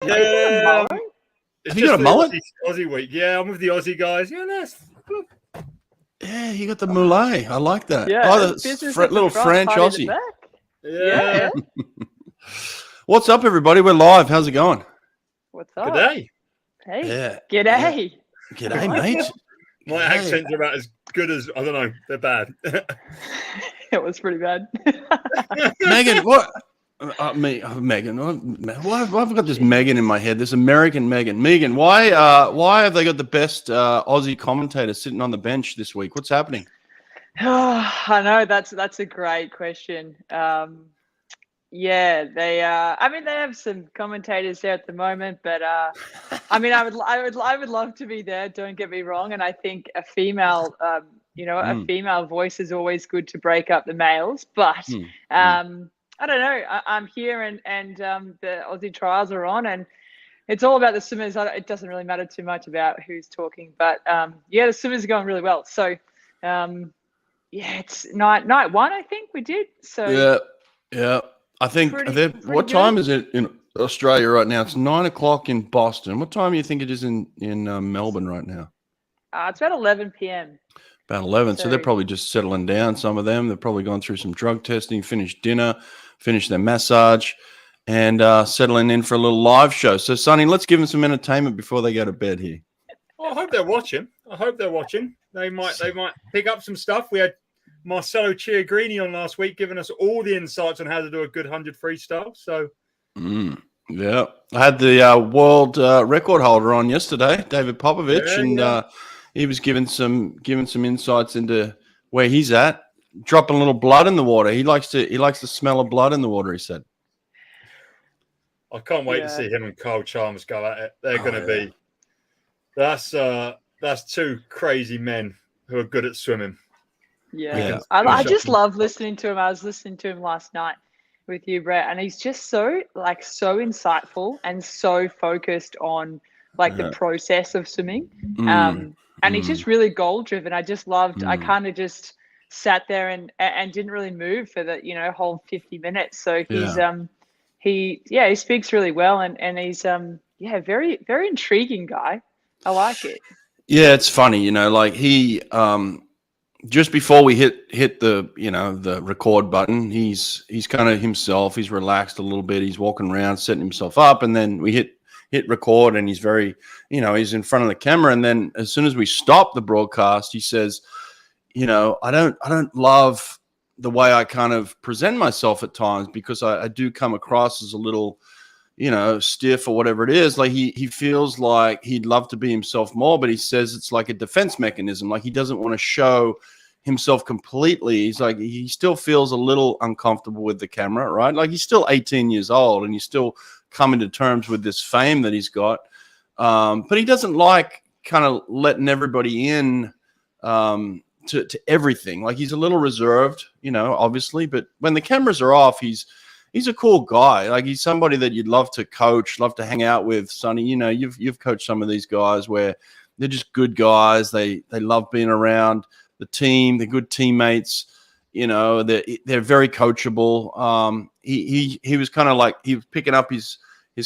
Yeah. Have you got a mullet? Aussie week. Yeah, I'm with the Aussie guys. Yeah, that's good. Yeah, you got the mullet. I like that. Yeah, Oh, the little French Aussie. Yeah. What's up, everybody? We're live. How's it going? What's up? G'day. Hey. Yeah. G'day. Yeah. G'day, mate. My accents are about as good as, I don't know, they're bad. It was pretty bad. Meagan, what? Meagan. Why have I got this Meagan in my head? This American Meagan. Meagan, why have they got the best Aussie commentator sitting on the bench this week? What's happening? I know that's a great question. Yeah, they they have some commentators there at the moment, but I would love to be there, don't get me wrong, and I think a female a female voice is always good to break up the males, but I don't know. I'm here and the Aussie Trials are on, and it's all about the swimmers. It doesn't really matter too much about who's talking, but the swimmers are going really well. So it's night one, I think we did. So yeah. I think what good. time is it in Australia right now? It's 9 o'clock in Boston. What time do you think it is in Melbourne right now? It's about 11 p.m. About 11. So they're probably just settling down, some of them. They've probably gone through some drug testing, finished dinner, finished their massage, and settling in for a little live show. So, Sonny, let's give them some entertainment before they go to bed here. Well, I hope they're watching. They might pick up some stuff. We had Marcelo Chiagrini on last week, giving us all the insights on how to do a good 100 freestyle. So, yeah, I had the world record holder on yesterday, David Popovich, and he was giving some insights into where he's at, dropping a little blood in the water. He likes to smell of blood in the water. He said, "I can't wait to see him and Kyle Chalmers go at it. They're going to be that's two crazy men who are good at swimming." Yeah. I just love listening to him. I was listening to him last night with you, Brett, and he's just so insightful and so focused on the process of swimming. And he's just really goal driven. I just loved. I kind of just sat there and didn't really move for the whole 50 minutes. So he's he speaks really well, and he's very very intriguing guy. I like it. Yeah, it's funny, he just before we hit the the record button, he's kind of himself. He's relaxed a little bit. He's walking around, setting himself up, and then we hit record, and he's very, he's in front of the camera. And then as soon as we stop the broadcast, he says, I don't love the way I kind of present myself at times, because I do come across as a little, stiff or whatever it is. Like he feels like he'd love to be himself more, but he says it's like a defense mechanism. Like he doesn't want to show himself completely. He's like, he still feels a little uncomfortable with the camera, right? Like he's still 18 years old and he's still coming to terms with this fame that he's got. But he doesn't like kind of letting everybody in to everything. Like he's a little reserved, obviously, but when the cameras are off, he's a cool guy. Like he's somebody that you'd love to coach, love to hang out with. Sonny, you've coached some of these guys where they're just good guys. They love being around the team. They're good teammates. They're very coachable. He was kind of like, he was picking up his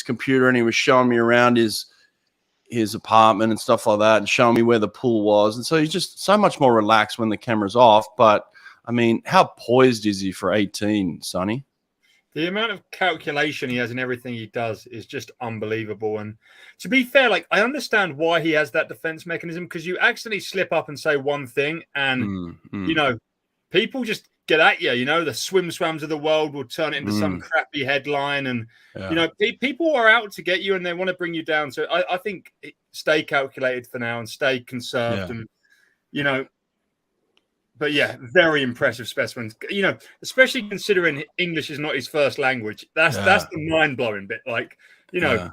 computer and he was showing me around his apartment and stuff like that, and showing me where the pool was. And so he's just so much more relaxed when the camera's off. But I mean, how poised is he for 18, Sonny? The amount of calculation he has in everything he does is just unbelievable. And to be fair, I understand why he has that defense mechanism, because you accidentally slip up and say one thing and, people just get at you. The swams of the world will turn it into some crappy headline. And, people are out to get you and they want to bring you down. So I think stay calculated for now and stay conserved and, But yeah, very impressive specimens. Especially considering English is not his first language. That's the mind-blowing bit.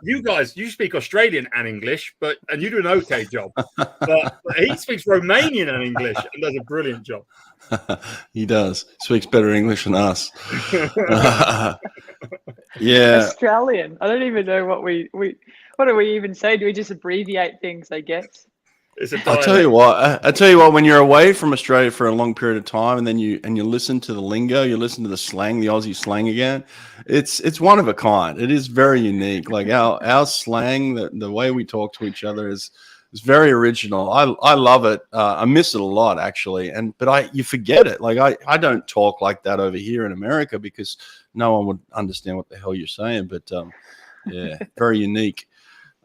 You guys, you speak Australian and English, and you do an okay job. But he speaks Romanian and English and does a brilliant job. He does. Speaks better English than us. Yeah. Australian. I don't even know what do we even say? Do we just abbreviate things, I guess? It's a I dialect. tell you what, when you're away from Australia for a long period of time, and then you listen to the lingo, you listen to the slang, the Aussie slang again, it's one of a kind. It is very unique. Like our slang, the way we talk to each other is very original. I love it. I miss it a lot, actually. But you forget it. Like I don't talk like that over here in America because no one would understand what the hell you're saying. But yeah, very unique.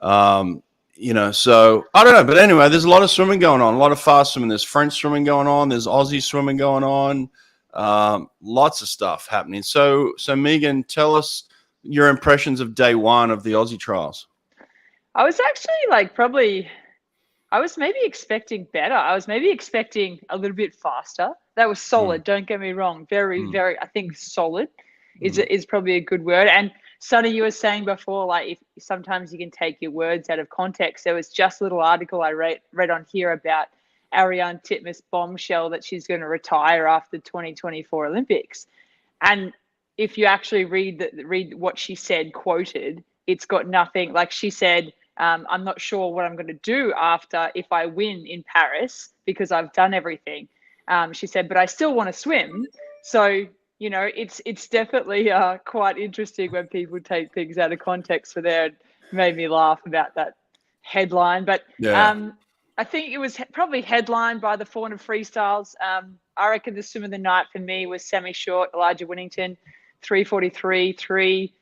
So I don't know, but anyway, there's a lot of swimming going on, a lot of fast swimming. There's French swimming going on. There's Aussie swimming going on. Lots of stuff happening. So Meagan, tell us your impressions of day one of the Aussie trials. I was actually I was maybe expecting better. I was maybe expecting a little bit faster. That was solid. Don't get me wrong. Very, very, I think solid is probably a good word. And Sonny, you were saying before, like if sometimes you can take your words out of context. There was just a little article I read on here about Ariane Titmus' bombshell that she's going to retire after 2024 Olympics. And if you actually read what she said quoted, it's got nothing. Like she said, I'm not sure what I'm going to do if I win in Paris because I've done everything. She said, but I still want to swim. So it's definitely quite interesting when people take things out of context for there. It made me laugh about that headline. But I think it was probably headlined by the 400 freestyles. I reckon the swim of the night for me was semi-short, Elijah Winnington, 3:43.3.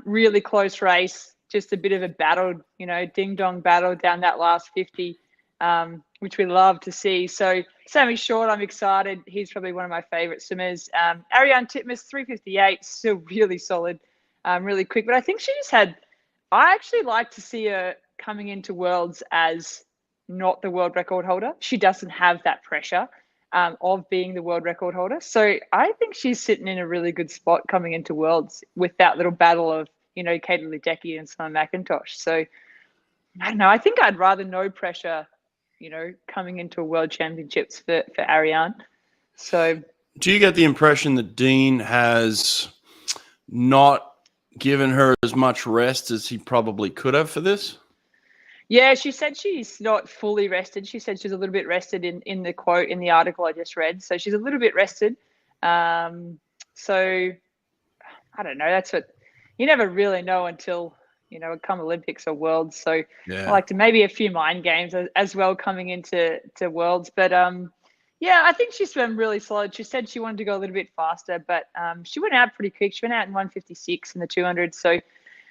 Really close race. Just a bit of a battle, ding-dong battle down that last 50, which we love to see. So Sammy Short, I'm excited. He's probably one of my favourite swimmers. Ariane Titmus, 3:58, still really solid, really quick. But I think I actually like to see her coming into Worlds as not the world record holder. She doesn't have that pressure of being the world record holder. So I think she's sitting in a really good spot coming into Worlds with that little battle of, Katie Ledecky and Simon McIntosh. So I don't know. I think I'd rather no pressure, coming into a World Championships for Ariane. So do you get the impression that Dean has not given her as much rest as he probably could have for this? Yeah, she said she's not fully rested. She said she's a little bit rested in the quote in the article I just read. So she's a little bit rested. So I don't know. That's what you never really know until, come Olympics or Worlds. So I like to maybe a few mind games as well coming into Worlds. But I think she swam really solid. She said she wanted to go a little bit faster, but she went out pretty quick. She went out in 1:56 in the 200. So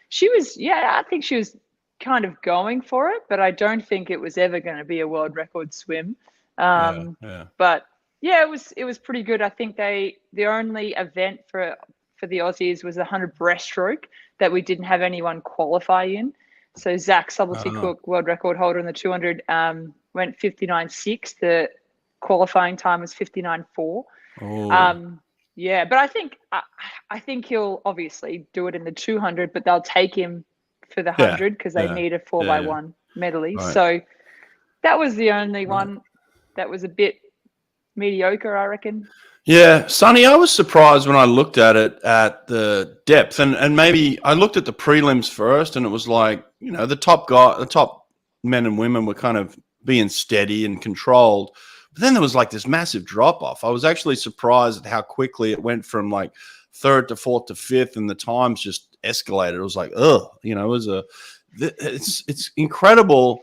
she was, I think she was kind of going for it, but I don't think it was ever going to be a world record swim. But it was pretty good. I think the only event for the Aussies was the 100 breaststroke that we didn't have anyone qualify in. So Zach Subtlety-Cook, world record holder in the 200, went 59.6. The qualifying time was 59.4. But I think he'll obviously do it in the 200, but they'll take him for the 100 because they need a 4x1 medley. Right. So that was the only one that was a bit mediocre, I reckon. Yeah, Sonny, I was surprised when I looked at it at the depth, and maybe I looked at the prelims first, and it was like, the top men and women were kind of being steady and controlled. But then there was like this massive drop off. I was actually surprised at how quickly it went from like third to fourth to fifth, and the times just escalated. It was like, it's incredible.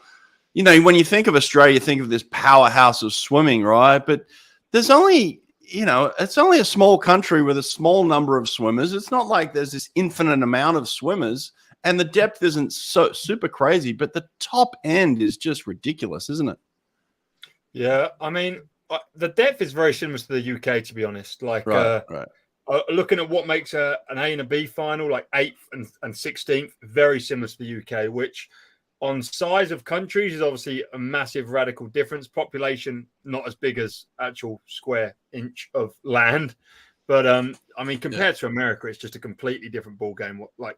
When you think of Australia, you think of this powerhouse of swimming, right? But there's only, it's only a small country with a small number of swimmers. It's not like there's this infinite amount of swimmers, and the depth isn't so super crazy, but the top end is just ridiculous, isn't it? Yeah, I mean, the depth is very similar to the UK, to be honest. Like, right. Looking at what makes an A and a B final, like 8th and 16th, very similar to the UK, which on size of countries is obviously a massive radical difference. Population not as big as actual square inch of land, but I mean, compared to America, it's just a completely different ball game. I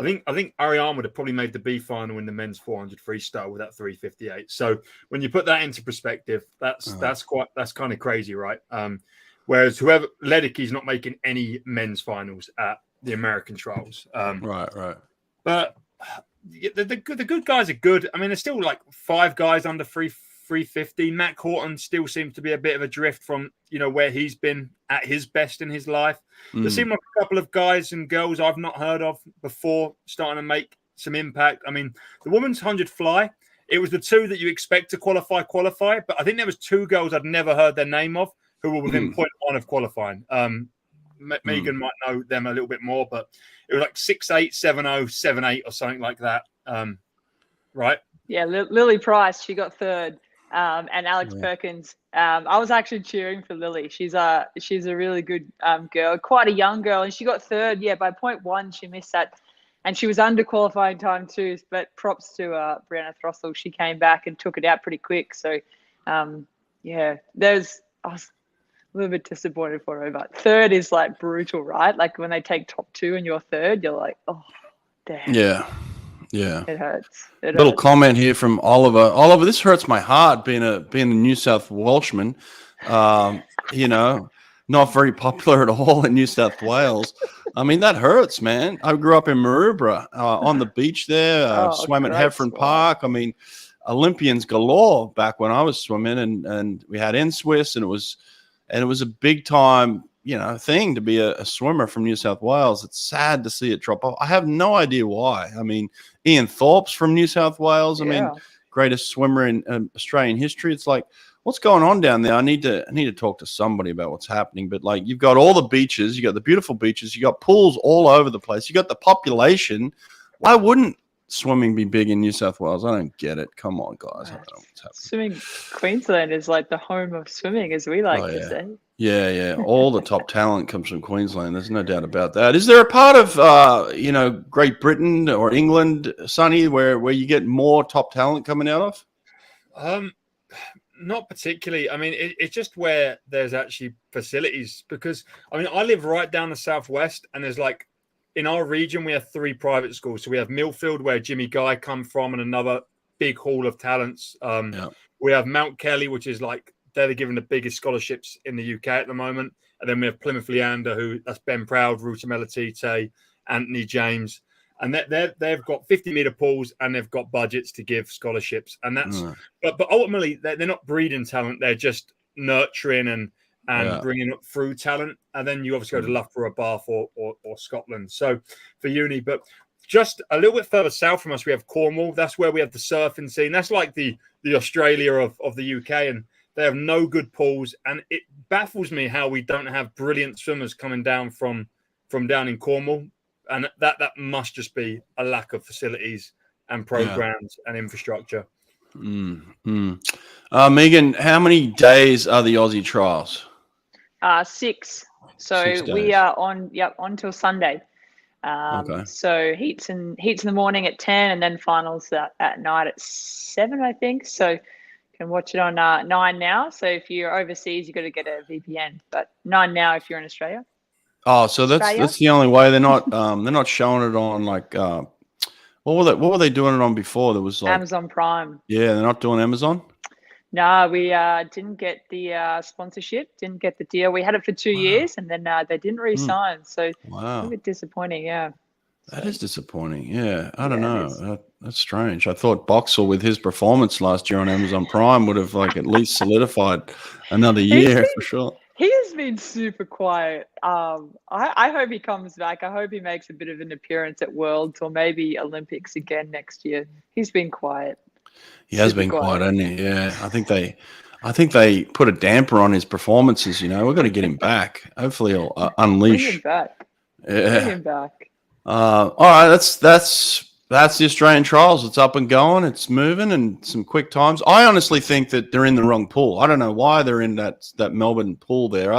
think Ariane would have probably made the B final in the men's 400 freestyle with that 3:58. So when you put that into perspective, that's kind of crazy, right? Whereas Ledecky's not making any men's finals at the American trials. Right. But the good guys are good. I mean, there's still like 5 guys under 350. Matt Corton still seems to be a bit of a drift from, you know, where he's been at his best in his life. There seem like a couple of guys and girls I've not heard of before starting to make some impact. I mean, the women's 100 fly, it was the 2 that you expect to qualify, but I think there was 2 girls I'd never heard their name of who were within 0.1 of qualifying. Meagan might know them a little bit more, but it was like 6'8", 7'0", 7'8", or something like that. Right? Yeah, Lily Price, she got 3rd. And Alex Perkins. I was actually cheering for Lily. She's a really good girl, quite a young girl, and she got 3rd. Yeah, by 0.1, she missed that, and she was under qualifying time too. But props to Brianna Throssell. She came back and took it out pretty quick. So, yeah, I was a little bit disappointed for her, but 3rd is like brutal, right? Like when they take top 2 and you're 3rd, you're like, oh, damn. Yeah, it hurts. Little comment here from Oliver. Oliver, this hurts my heart being a New South Welshman. You know, not very popular at all in New South Wales. I mean, that hurts, man. I grew up in Maroubra on the beach there. Swam at Heffron Park. I mean, Olympians galore back when I was swimming, and we had N-Swiss, and it was a big time, you know, thing to be a swimmer from New South Wales. It's sad to see it drop off. I have no idea why. I mean, Ian Thorpe's from New South Wales. I mean, greatest swimmer in Australian history. It's like, what's going on down there? I need to talk to somebody about what's happening. But like, you've got all the beaches, you got the beautiful beaches, you got pools all over the place, you got the population. Why wouldn't swimming be big in New South Wales? I don't get it. Come on, guys. I don't know what's happening. Swimming Queensland is like the home of swimming, as we like to say. Yeah. All the top talent comes from Queensland. There's no doubt about that. Is there a part of, you know, Great Britain or England, Sonny, where you get more top talent coming out of? Not particularly. I mean, it's just where there's actually facilities, because, I mean, I live right down the southwest, and there's like, in our region, we have 3 private schools. So we have Millfield, where Jimmy Guy come from, and another big hall of talents. We have Mount Kelly, which is like, they're giving the biggest scholarships in the UK at the moment. And then we have Plymouth Leander, that's Ben Proud, Ruta Melatite, Anthony James. And they've got 50-meter pools, and they've got budgets to give scholarships. And that's, but ultimately, they're not breeding talent. They're just nurturing and bringing up through talent. And then you obviously go to Loughborough, Bath, or Scotland. So for uni, but just a little bit further south from us, we have Cornwall. That's where we have the surfing scene. That's like the Australia of the UK, and they have no good pools. And it baffles me how we don't have brilliant swimmers coming down from down in Cornwall. And that must just be a lack of facilities and programs and infrastructure. Meagan, how many days are the Aussie Trials? 6. So we are on till Sunday. So heats in the morning at 10, and then finals at night at 7, I think. So you can watch it on 9 now. So if you're overseas, you've got to get a VPN, but 9 now if you're in Australia. Oh, so that's the only way. They're not showing it on like what were they doing it on before? There was like Amazon Prime. Yeah, they're not doing Amazon. No, we didn't get the sponsorship, didn't get the deal. We had it for 2 years, and then they didn't re-sign. So a bit disappointing. Yeah, that is disappointing. Yeah, I don't know. That's strange. I thought Boxall, with his performance last year on Amazon Prime, would have like at least solidified another year for sure. He has been super quiet. I hope he comes back. I hope he makes a bit of an appearance at Worlds or maybe Olympics again next year. He's been quiet. He has been quiet, hasn't he? Yeah, I think they put a damper on his performances. You know, we've got to get him back. Hopefully, he'll unleash. Bring him back. Yeah. Bring him back. All right, that's the Australian Trials. It's up and going. It's moving, and some quick times. I honestly think that they're in the wrong pool. I don't know why they're in that Melbourne pool there.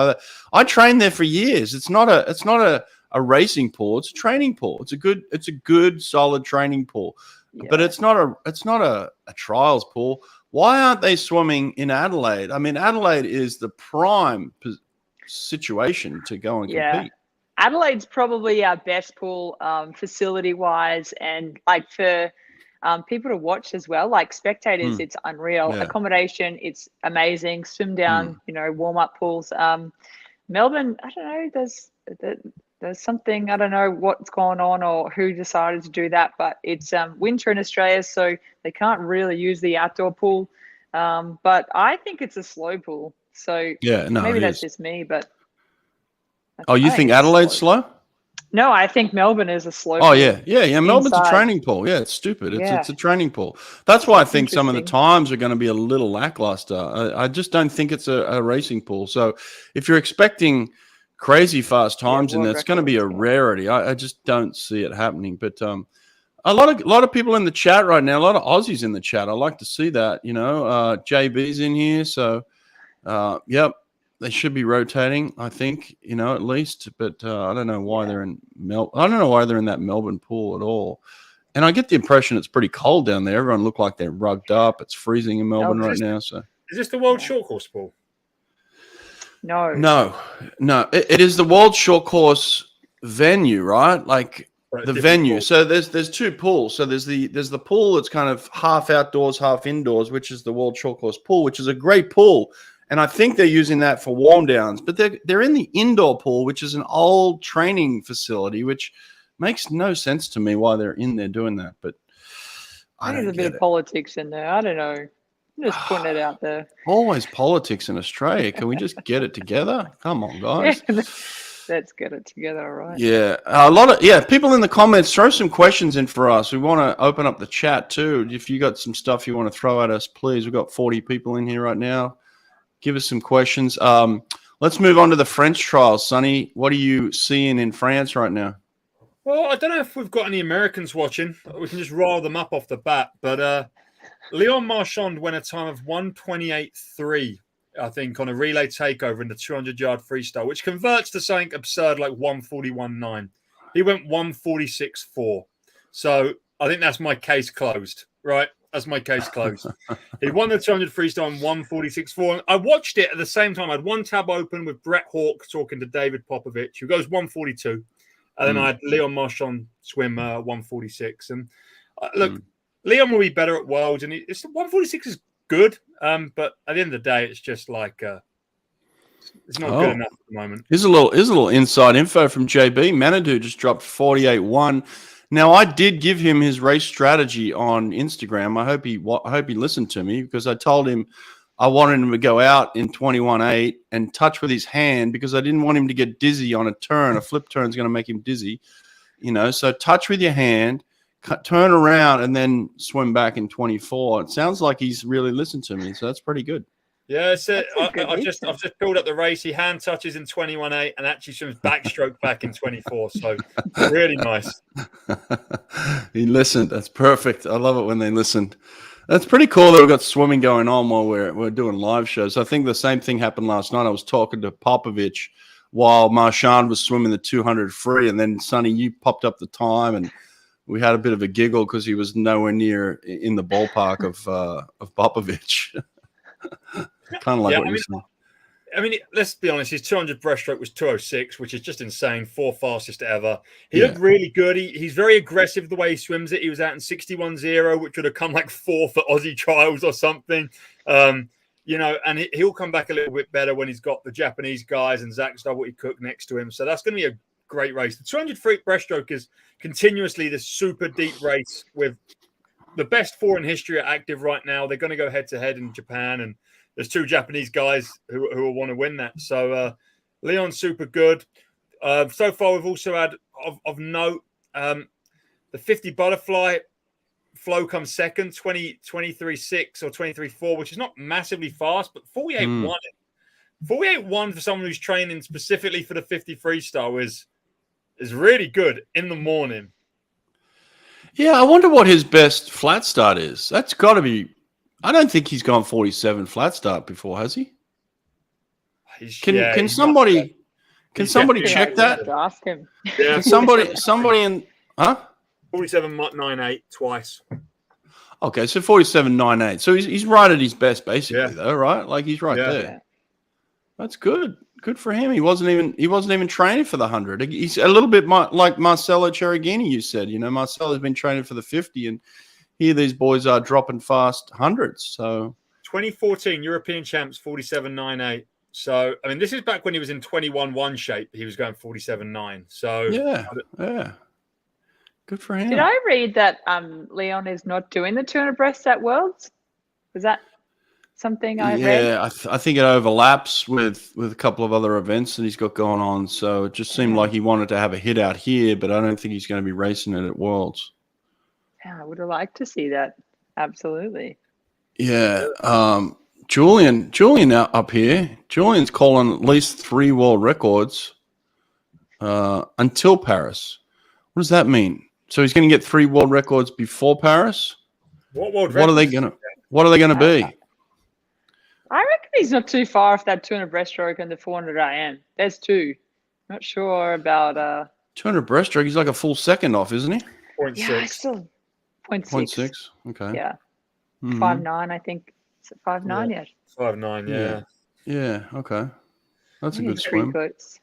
I trained there for years. It's not a racing pool. It's a training pool. It's a good solid training pool. Yeah. But it's not a trials pool. Why aren't they swimming in Adelaide? I mean, Adelaide is the prime situation to go and compete. Adelaide's probably our best pool facility-wise, and like for people to watch as well, like spectators, it's unreal. Yeah. Accommodation, it's amazing. Swim down, warm-up pools. Melbourne, I don't know, There's something, I don't know what's going on or who decided to do that, but it's winter in Australia, so they can't really use the outdoor pool. But I think it's a slow pool. So Yeah, no, maybe it that's is. just me, but Oh, you I think it's Adelaide's slow? No, I think Melbourne is a slow Oh pool. yeah. Melbourne's a Inside. training pool. Yeah, it's stupid. Yeah. It's a training pool. That's why I It's think some of the interesting. times are going to be a little lackluster. I just don't think it's a racing pool. So if you're expecting crazy fast times in there, it's going to be a rarity. I just don't see it happening. But a lot of people in the chat right now, a lot of Aussies in the chat. I like to see that. JB's in here, so yep. They should be rotating, I think, at least. But I don't know why they're in I don't know why they're in that Melbourne pool at all. And I get the impression it's pretty cold down there. Everyone look like they're rugged up. It's freezing in Melbourne right now. So is this the World Short Course pool? No. It is the World Short Course venue, right? Like the venue. Pool. So there's two pools. So there's the pool that's kind of half outdoors, half indoors, which is the World Short Course pool, which is a great pool. And I think they're using that for warm downs, but they're in the indoor pool, which is an old training facility, which makes no sense to me why they're in there doing that. But I don't There's a bit of politics in there. I don't know. I'm just putting it out there. Always politics in Australia. Can we just get it together? Come on, guys. Let's get it together, all right? Yeah, a lot of people in the comments. Throw some questions in for us. We want to open up the chat too. If you got some stuff you want to throw at us, please. We've got 40 people in here right now. Give us some questions. Let's move on to the French trials. Sonny, what are you seeing in France right now? Well, I don't know if we've got any Americans watching. We can just rile them up off the bat. But Leon Marchand went a time of 1:28.3, I think, on a relay takeover in the 200-yard freestyle, which converts to something absurd like 1:41.9. He went 1:46.4. So I think that's my case closed, right? That's my case closed. He won the 200 freestyle in 1:46.4. I watched it at the same time. I had one tab open with Brett Hawke talking to David Popovich, who goes 1:42. And then I had Leon Marchand swim 1:46. And look, Leon will be better at Worlds. And 1:46 is good. But at the end of the day, it's just like it's not good enough at the moment. Here's a little inside info from JB. Manadou just dropped 48.1. Now, I did give him his race strategy on Instagram. I hope he listened to me, because I told him I wanted him to go out in 21.8 and touch with his hand, because I didn't want him to get dizzy on a turn. A flip turn is going to make him dizzy, So touch with your hand, turn around, and then swim back in 24. It sounds like he's really listened to me, so that's pretty good. Yeah, so I've just built up the race. He hand touches in 21.8 and actually swims backstroke back in 24. So really nice. He listened. That's perfect. I love it when they listened. That's pretty cool that we've got swimming going on while we're doing live shows. I think the same thing happened last night. I was talking to Popovich while Marchand was swimming the 200 free, and then Sonny, you popped up the time, and we had a bit of a giggle because he was nowhere near in the ballpark of Popovich. Kind of like what you're saying. I mean, let's be honest. His 200 breaststroke was 2:06, which is just insane. 4th fastest ever. He looked really good. He's very aggressive the way he swims it. He was out in 61.0, which would have come like 4th at Aussie Trials or something. And he'll come back a little bit better when he's got the Japanese guys and Zach Stubblety-Cook next to him. So that's going to be a great race. The 200 free breaststroke is continuously this super deep race with the best 4 in history are active right now. They're going to go head-to-head in Japan, and there's 2 Japanese guys who will want to win that. So Leon's super good. So far, we've also had, of note, the 50 butterfly. Flo comes second, 23.6 or 23.4, which is not massively fast, but 48.1. 48.1 for someone who's training specifically for the 50 freestyle is really good in the morning. Yeah, I wonder what his best flat start is. That's got to be... I don't think he's gone 47 flat start before, has he? Can somebody check that? Ask him. Yeah, can somebody in 47.98 twice. Okay, so 47.98. So he's right at his best, basically, though, right? Like he's right there. Yeah. That's good. Good for him. He wasn't even training for the 100. He's a little bit like Marcelo Cherigini. You said, Marcelo's been training for the 50, and here these boys are dropping fast hundreds. So 2014 European champs 47.98. So, I mean, this is back when he was in 21-1 shape. He was going 47.9. So, yeah. Good for him. Did I read that Leon is not doing the 200 breasts at Worlds? Was that something I read? Yeah, I think it overlaps with a couple of other events that he's got going on. So it just seemed like he wanted to have a hit out here, but I don't think he's going to be racing it at Worlds. Yeah, I would have liked to see that. Absolutely. Yeah. Julian up here. Julian's calling at least 3 world records until Paris. What does that mean? So he's going to get 3 world records before Paris? What world What are they going to be? I reckon he's not too far off that 200 breaststroke and the 400 IM. There's 2. Not sure about 200 breaststroke. He's like a full second off, isn't he? 0.6. Yeah, still 0.6. Okay. Yeah. Mm-hmm. 5'9", I think. Is it 5'9"? Yeah. 5'9", yeah. Yeah, okay. That's a good Pretty swim. close.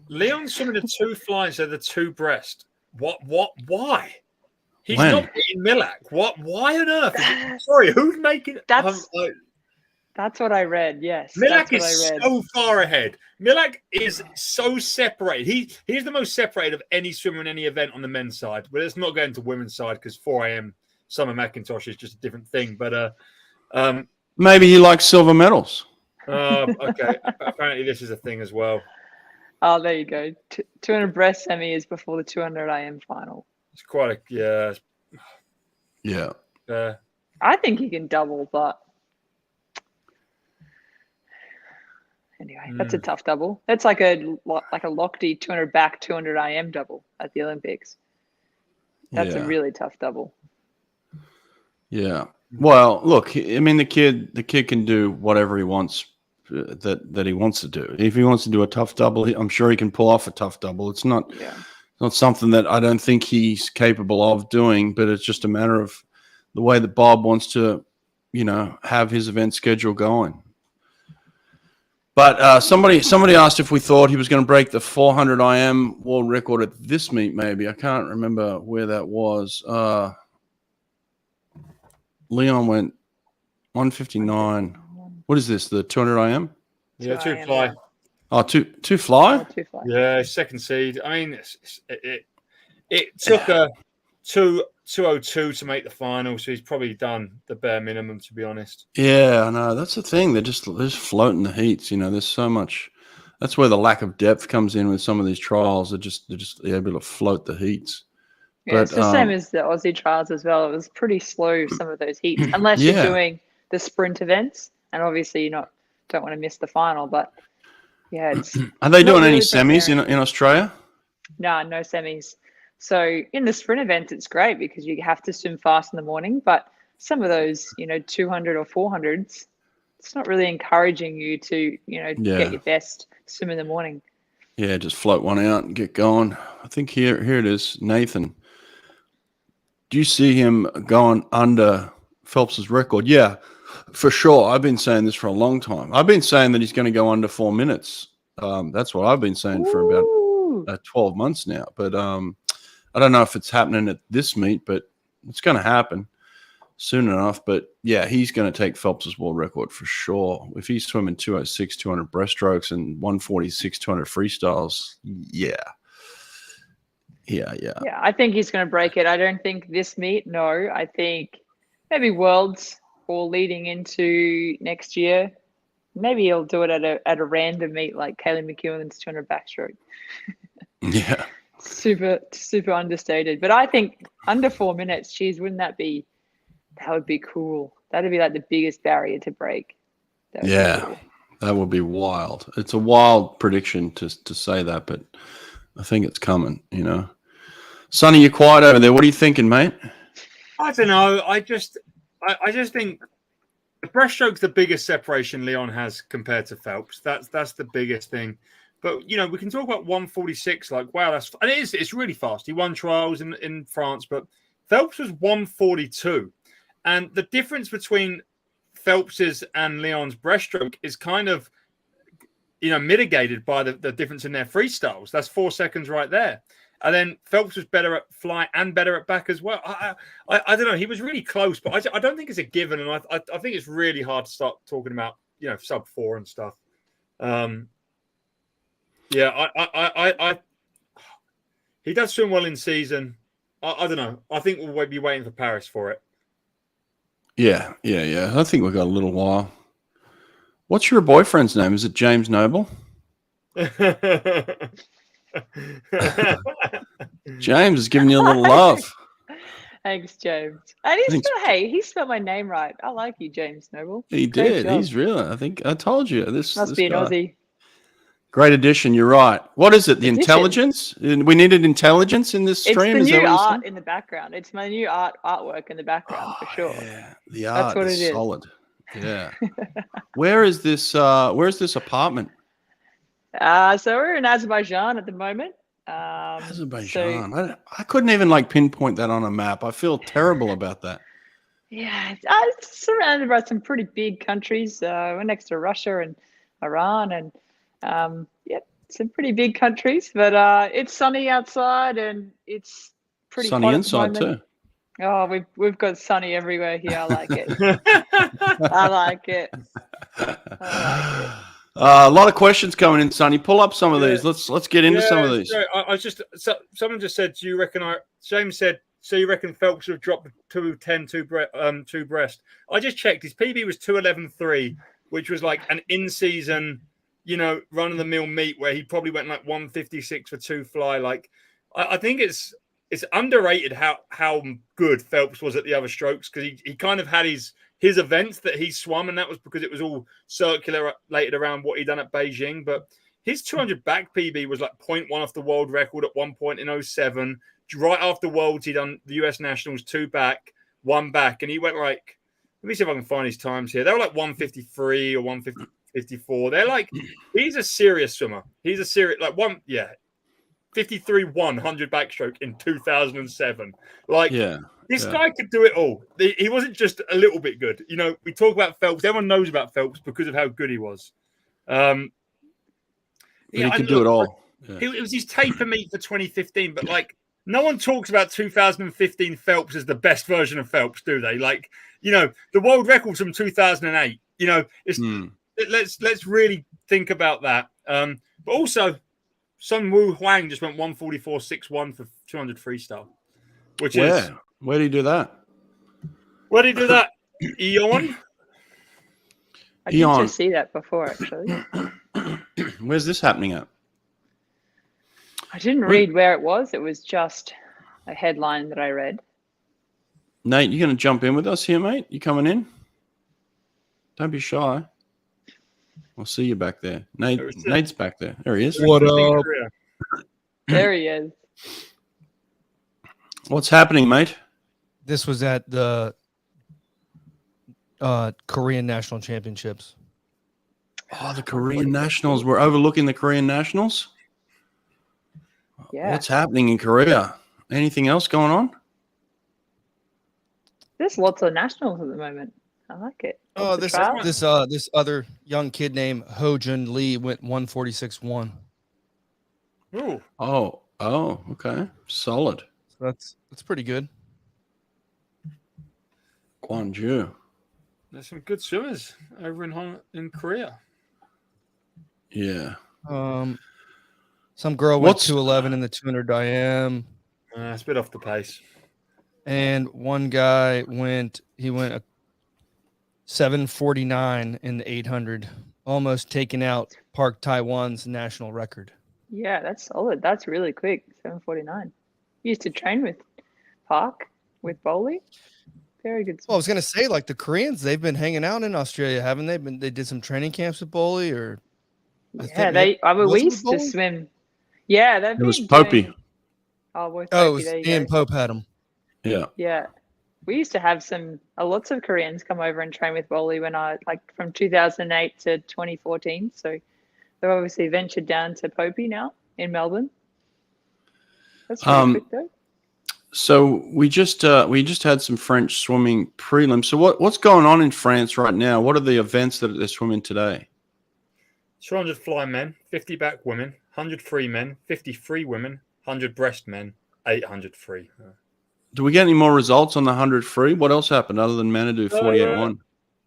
Leon's swimming the 2 fly instead of the 2 breast. Why? He's When? not beating Milak. Why on earth? Sorry, who's making it? That's what I read, yes. Milak is so far ahead. Milak is so separated. He's the most separated of any swimmer in any event on the men's side. But let's not go into women's side because 4 a.m. Summer McIntosh is just a different thing. But maybe he likes silver medals. Okay. Apparently this is a thing as well. Oh, there you go. 200 breast semi is before the 200 IM final. It's quite a Yeah. I think he can double, but anyway, that's a tough double. That's like a Lochte 200 back, 200 IM double at the Olympics. That's a really tough double. Yeah. Well, look, I mean, the kid can do whatever he wants that he wants to do. If he wants to do a tough double, I'm sure he can pull off a tough double. It's not something that I don't think he's capable of doing, but it's just a matter of the way that Bob wants to, have his event schedule going. But somebody asked if we thought he was going to break the 400 IM world record at this meet. Maybe I can't remember where that was. Leon went 159. What is this? The 200 IM? Yeah, 2 fly. Oh, two fly? Oh, 2 fly. Yeah, second seed. I mean, it took a 202 to make the final, so he's probably done the bare minimum, to be honest. Yeah, I know. That's the thing. They're just floating the heats. There's so much. That's where the lack of depth comes in with some of these trials. They're just able to float the heats. Yeah, it's the same as the Aussie Trials as well. It was pretty slow, some of those heats, unless you're doing the sprint events, and obviously you don't want to miss the final. But yeah, it's are they doing any semis in Australia? No semis. So in the sprint events, it's great because you have to swim fast in the morning. But some of those, 200 or 400s, it's not really encouraging you to, get your best swim in the morning. Yeah, just float one out and get going. I think here it is, Nathan. Do you see him going under Phelps's record? Yeah, for sure. I've been saying this for a long time. I've been saying that he's going to go under 4 minutes. That's what I've been saying for about 12 months now. But I don't know if it's happening at this meet, but it's going to happen soon enough. But yeah, he's going to take Phelps's world record for sure. If he's swimming 206, 200 breaststrokes and 146, 200 freestyles, yeah. Yeah, I think he's going to break it. I don't think this meet, no. I think maybe Worlds or leading into next year. Maybe he'll do it at a random meet like Kaylee McEwen's 200 backstroke. Yeah. Super understated. But I think under 4 minutes, geez, wouldn't that be – that would be cool. That would be like the biggest barrier to break. That would be wild. It's a wild prediction to say that, but I think it's coming, Sonny, you're quiet over there. What are you thinking, mate? I don't know. I just think the breaststroke's the biggest separation Leon has compared to Phelps. That's the biggest thing. But we can talk about 146. Like, wow, and it's really fast. He won trials in France, but Phelps was 142, and the difference between Phelps's and Leon's breaststroke is kind of mitigated by the difference in their freestyles. That's 4 seconds right there. And then Phelps was better at fly and better at back as well. I don't know. He was really close, but I don't think it's a given. And I think it's really hard to start talking about, sub 4 and stuff. Yeah, he does swim well in season. I don't know. I think we'll be waiting for Paris for it. Yeah. I think we've got a little while. What's your boyfriend's name? Is it James Noble? James is giving you a little love. Thanks, James. And he spelled my name right. I like you, James Noble. He did. He's really. I think I told you this. Must be an Aussie. Great addition. You're right. What is it? The intelligence? We needed intelligence in this stream. It's the new art in the background. It's my new artwork in the background for sure. Yeah, the art. That's what is solid. Yeah. Where is this? Where's this apartment? So we're in Azerbaijan at the moment. Azerbaijan. So, I couldn't even pinpoint that on a map. I feel terrible about that. Yeah, it's surrounded by some pretty big countries. We're next to Russia and Iran, and some pretty big countries. But it's sunny outside, and it's pretty sunny hot inside too. Oh, we've got sunny everywhere here. I like it. I like it. A lot of questions coming in, Sonny. Pull up some of these. Let's get into some of these. Someone just said, "Do you reckon?" James said, "So you reckon Phelps would have dropped 2:10 two breast?" I just checked. His PB was 2:11.3, which was like an in-season, run of the mill meet where he probably went 1:56 for two fly. I think it's underrated how good Phelps was at the other strokes, because he kind of had his events that he swum, and that was because it was all circulated around what he'd done at Beijing. But his 200 back PB was 0.1 off the world record at one point in 2007. Right after Worlds, he'd done the US Nationals 2 back, 1 back, and he went let me see if I can find his times here. They were 1:53 or 1:54. They're he's a serious swimmer. He's a serious 53 100 backstroke in 2007. This guy could do it all. He wasn't just a little bit good. We talk about Phelps. Everyone knows about Phelps because of how good he was. He could do it all. Yeah. It was his taper meet for 2015, but no one talks about 2015 Phelps as the best version of Phelps, do they? The world record's from 2008. Let's really think about that. But also, Sun Wu Huang just went 1:44.61 for 200 freestyle, which is where do you do that? Where do you do that, Eon? I did just see that before, actually. Where's this happening at? I didn't read where it was. It was just a headline that I read. Nate, you going to jump in with us here, mate? You coming in? Don't be shy. I'll see you back there. Nate's back there. There he is. What up? There he is. What's happening, mate? This was at the Korean National Championships. Oh, the Korean Nationals. We're overlooking the Korean Nationals? Yeah. What's happening in Korea? Anything else going on? There's lots of nationals at the moment. I like it. Oh, this other young kid named Ho Jun Lee went 1:46.1. Ooh. Oh, okay. Solid. So that's pretty good. Gwonju. There's some good swimmers over in Korea. Yeah. Some girl went 2:11 in the 200 IM. It's a bit off the pace. And one guy went 7:49 in the 800, almost taking out Park Taiwan's national record. Yeah, that's solid. That's really quick. 7:49. You used to train with Park, with Bowley. Very good. Well, I was gonna say, the Koreans, they've been hanging out in Australia, haven't they? They did some training camps with Bowley, or we used to swim. Yeah, it was Popey. It was Ian Pope had them. Yeah. Yeah. We used to have lots of Koreans come over and train with Bowley when from 2008 to 2014. So they've obviously ventured down to Popey now in Melbourne. That's really quick though. So we just had some French swimming prelims. So what's going on in France right now? What are the events that they're swimming today? 200 fly men, 50 back women, 100 free men, 50 free women, 100 breast men, 800 free. Do we get any more results on the 100 free? What else happened other than Manadou 48-1?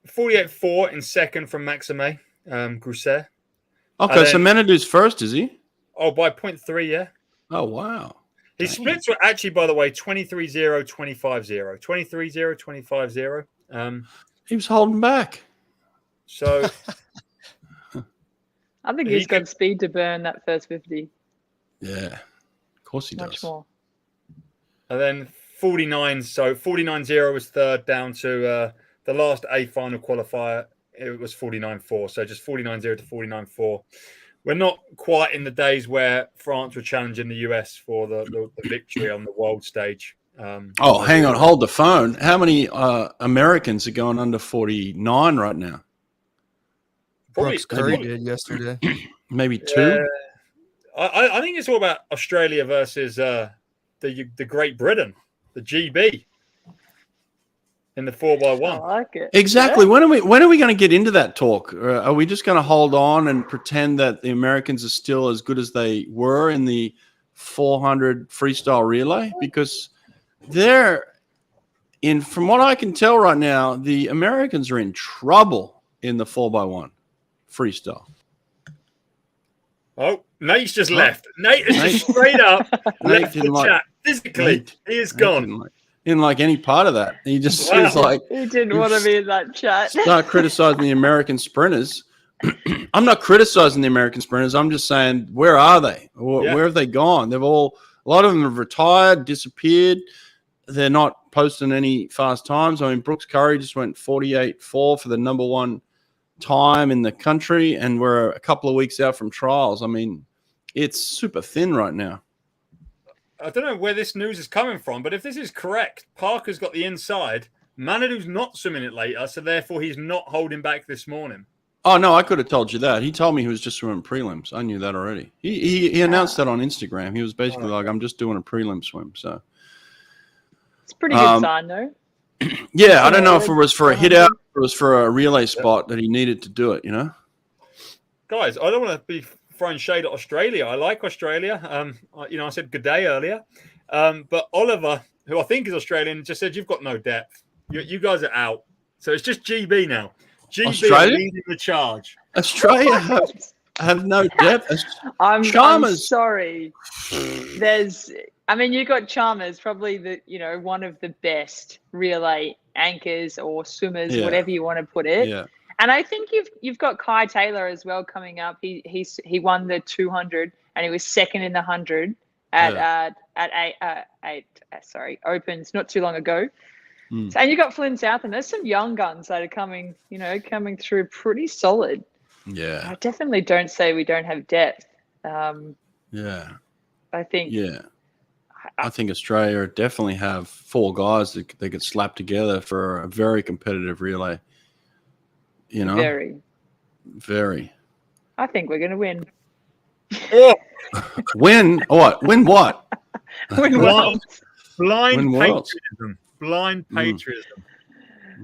48-4 in second from Maxime Grousset. Okay, so Menadu's first, is he? Oh, by 0.3, yeah. Oh, wow. His splits were actually, by the way, 23-0, 25-0. 23-0, 25-0. He was holding back. So I think he's got speed to burn that first 50. Yeah, of course he does. Much more. And then 49. So 49-0 was third, down to the last A final qualifier. It was 49-4. So just 49-0 to 49-4. We're not quite in the days where France were challenging the US for the victory on the world stage. Hang on. Hold the phone. How many Americans are going under 49 right now? Brooks Curry did yesterday. Maybe two? I think it's all about Australia versus the Great Britain, the GB. In the 4x1. I like it. Exactly. Yeah. When are we going to get into that talk? Or are we just going to hold on and pretend that the Americans are still as good as they were in the 400 freestyle relay? Because from what I can tell right now, the Americans are in trouble in the 4x1 freestyle. Oh, Nate's just left. Nate is just straight up left the chat. Physically, he is gone. Didn't like any part of that. He just was like, he didn't want to be in that chat. Start criticizing the American sprinters. I'm not criticizing the American sprinters. I'm just saying, where are they? Where have they gone? A lot of them have retired, disappeared. They're not posting any fast times. I mean, Brooks Curry just went 48.4 for the number one time in the country, and we're a couple of weeks out from trials. I mean, it's super thin right now. I don't know where this news is coming from, but if this is correct, Parker's got the inside. Manadu's not swimming it later, so therefore he's not holding back this morning. Oh, no, I could have told you that. He told me he was just swimming prelims. I knew that already. He announced that on Instagram. He was basically like, I'm just doing a prelim swim. So it's a pretty good sign, though. Yeah, I don't know if it was for a hit out or it was for a relay spot that he needed to do it, you know? Guys, I don't want to be throwing shade at Australia. I like Australia. I said good day earlier. But Oliver, who I think is Australian, just said, you've got no depth. You guys are out. So it's just GB now. GB leading the charge. Australia have no depth. I'm sorry. You got Chalmers, probably one of the best relay anchors or swimmers, whatever you want to put it. Yeah. And I think you've got Kai Taylor as well coming up. He won the 200 and he was second in the 100 at Opens not too long ago. So, and you got Flynn South, and there's some young guns that are coming through pretty solid. Yeah. I definitely don't say we don't have depth. I think. Yeah. I think Australia definitely have four guys that they could slap together for a very competitive relay. You know? Very. I think we're going to win. Win what? Win what? Win what? Blind patriotism. Blind patriotism.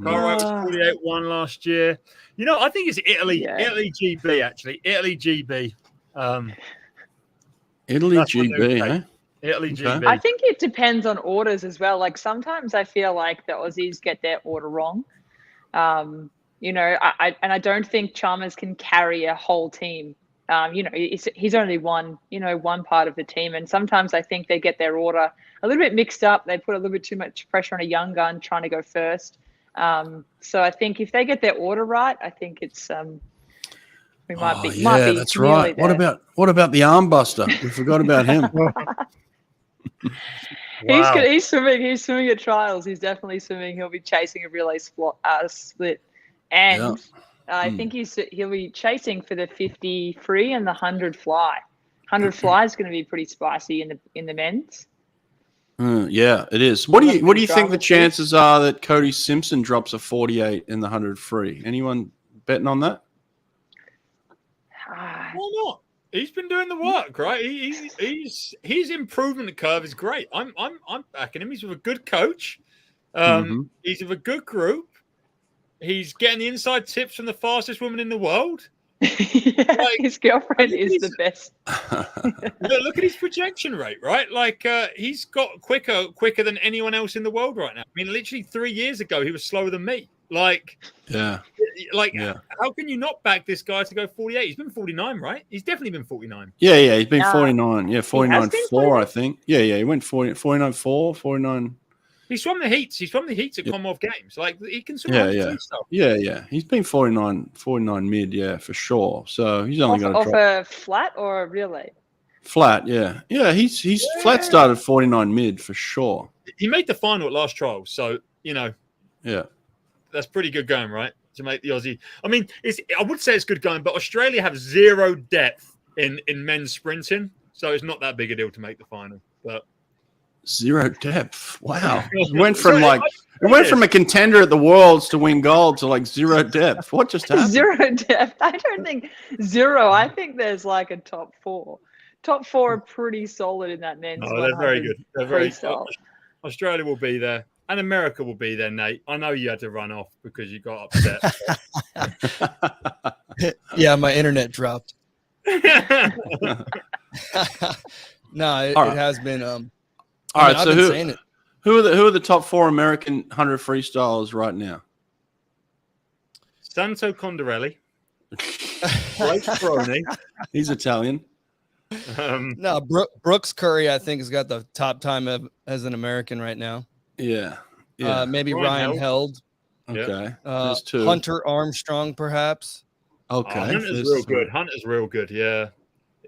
Carro was 48-1 last year. I think it's Italy. Yeah. Italy GB, actually. Italy GB. Italy GB, eh? Italy GB. I think it depends on orders as well. Like sometimes I feel like the Aussies get their order wrong. I don't think Chalmers can carry a whole team. He's only one part of the team. And sometimes I think they get their order a little bit mixed up. They put a little bit too much pressure on a young gun trying to go first. So I think if they get their order right, I think it's we might be. Yeah, that's right. There. What about the armbuster? We forgot about him. Wow. He's swimming at trials. He's definitely swimming. He'll be chasing a relay split, and I think he'll be chasing for the 50 free and the 100 fly. 100 fly is going to be pretty spicy in the men's. Yeah, it is. What do you think the chances are that Cody Simpson drops a 48 in the 100 free? Anyone betting on that? Why not? He's been doing the work, right? His improvement curve is great. I'm backing him. He's with a good coach. He's with a good group. He's getting the inside tips from the fastest woman in the world. Like, his girlfriend is the best. Look at his projection rate, right? Like he's got quicker than anyone else in the world right now. I mean, literally 3 years ago, he was slower than me. Like, how can you not back this guy to go 48? He's been 49, right? He's definitely been 49. Yeah, he's been 49. Yeah, 49.4, I think. Yeah, he went 49.4, 49. He swum the heats. He's from the heats at Commonwealth Games. Like, he can swim stuff. Yeah. He's been 49 mid, yeah, for sure. So he's only got to drop. Off a flat or a relay? Flat, yeah. Yeah, he's flat started 49 mid for sure. He made the final at last trial. So, yeah. That's pretty good going, right? To make the Aussie. I mean, I would say it's good going, but Australia have zero depth in men's sprinting. So it's not that big a deal to make the final. But zero depth. Wow. It went from a contender at the Worlds to win gold to like zero depth. What just happened? Zero depth. I don't think zero. I think there's like a top 4. Top 4 are pretty solid in that men's. Oh, they're very good. They're very good. Australia will be there. And America will be there, Nate. I know you had to run off because you got upset. Yeah, my internet dropped. No, it has been. All right, so who are the top 4 American 100 freestylers right now? Santo Condorelli, Blake Brony. He's Italian. No, Brooks Curry, I think, has got the top time as an American right now. Yeah. Maybe Ryan Held. Okay. Hunter Armstrong, perhaps. Okay. Hunter's real good. Hunter's real good. Yeah.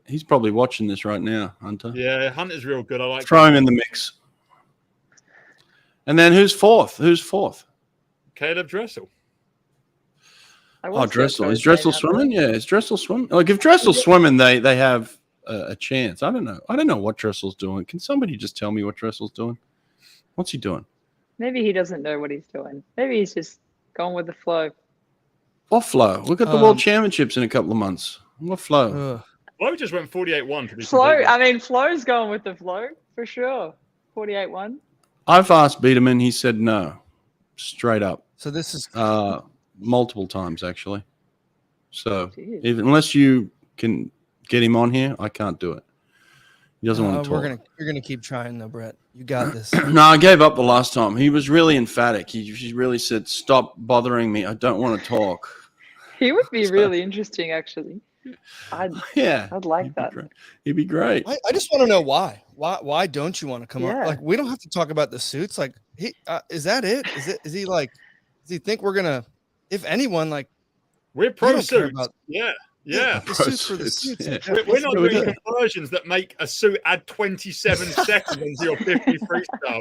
He's probably watching this right now, Hunter. Yeah, Hunter's real good. I like. Throw him in the mix. And then who's fourth? Caleb Dressel. Dressel. Is Dressel swimming? Yeah, is Dressel swimming? Like, if Dressel's swimming, they have a chance. I don't know what Dressel's doing. Can somebody just tell me what Dressel's doing? What's he doing? Maybe he doesn't know what he's doing. Maybe he's just going with the flow. What flow? We've got the World Championships in a couple of months. What flow? Flo just went 48-1. Flo's going with the flow for sure. 48-1. I've asked Biederman. He said no. Straight up. So this is multiple times, actually. So unless you can get him on here, I can't do it. He doesn't want to talk. You're gonna keep trying though, Brett. You got this. No, I gave up the last time. He was really emphatic. He really said, "Stop bothering me. I don't want to talk." He would be really interesting, actually. I'd like that. He'd be great. I just want to know why. Why don't you want to come on? Like, we don't have to talk about the suits. Like, is that it? Is he like? Does he think we're gonna? If anyone, like, we're pro suits. Yeah. The suits for the suits. Yeah. We're not doing conversions that make a suit add 27 seconds into your 50 freestyle.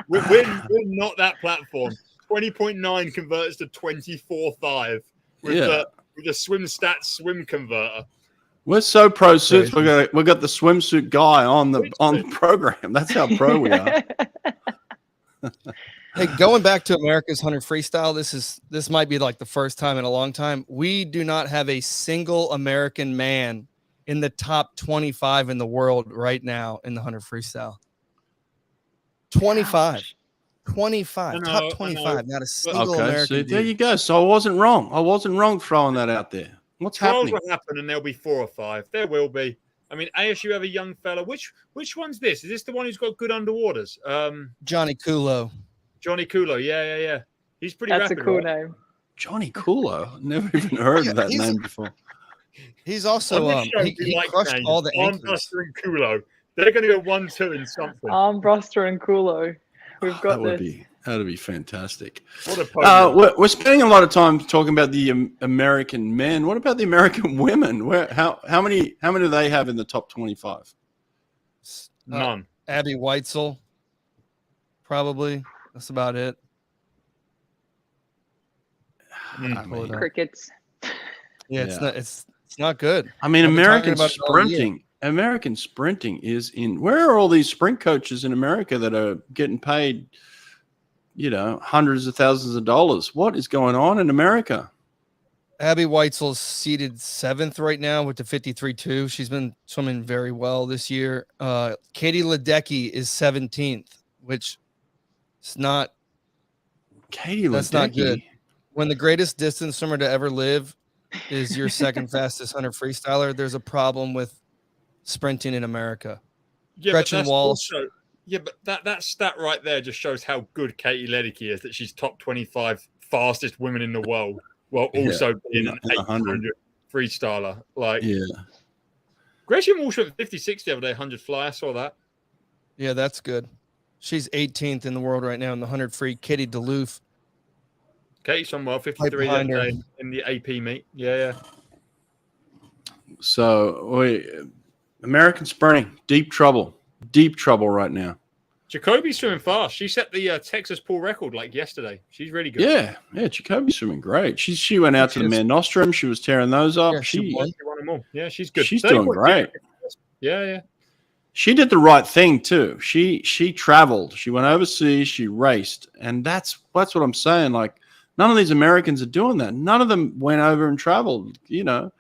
We're not that platform. 20.9 converts to 24.5 with the SwimStats swim converter. We're so pro suits. We got the swimsuit guy on the program. That's how pro we are. Hey, going back to America's 100 freestyle, this might be like the first time in a long time. We do not have a single American man in the top 25 in the world right now in the 100 freestyle. 25. 25. Top 25. Not a single American. So there you go. So I wasn't wrong. I wasn't wrong throwing that out there. What's happening? Will happen, and there'll be 4 or 5. There will be. I mean, ASU have a young fella. Which one's this? Is this the one who's got good underwaters? Johnny Kulo. Johnny Kulo, yeah. He's pretty rapid. That's a cool name. Johnny Kulo. Never even heard of that name before. He's also he crushed all the Armbruster and Kulo. They're going to go 1-2 in something. Armbruster and Kulo. We've got that'd be fantastic. What a we're spending a lot of time talking about the American men. What about the American women? How many do they have in the top 25? None. Abby Weitzel, probably. That's about it. Crickets. Yeah, it's not good. I mean, American sprinting is in. Where are all these sprint coaches in America that are getting paid, hundreds of thousands of dollars? What is going on in America? Abby Weitzel's seated 7th right now with the 53.2. She's been swimming very well this year. Katie Ledecky is 17th, which is not. Katie Ledecky. That's not good. When the greatest distance swimmer to ever live is your second fastest 100 freestyler, there's a problem with sprinting in America. Yeah, Gretchen Walsh. Also, but that stat right there just shows how good Katie Ledecky is, that she's top 25 fastest women in the world, while also being an 800 freestyler. Like, Gretchen Walsh went 56 the other day, 100 fly. I saw that. Yeah, that's good. She's 18th in the world right now in the 100 free. Katie Duluth. Katie Sunwell, 53 that day in the AP meet. Yeah. So, American sprinting, deep trouble right now. Jacoby's swimming fast. She set the Texas pool record like yesterday. She's really good. Yeah. Jacoby's swimming great. She went out to the Man Nostrum. She was tearing those up. Yeah, she won them all. Yeah, she's good. She's doing great. Yeah. She did the right thing too. She traveled. She went overseas. She raced, and that's what I'm saying. Like, none of these Americans are doing that. None of them went over and traveled. You know,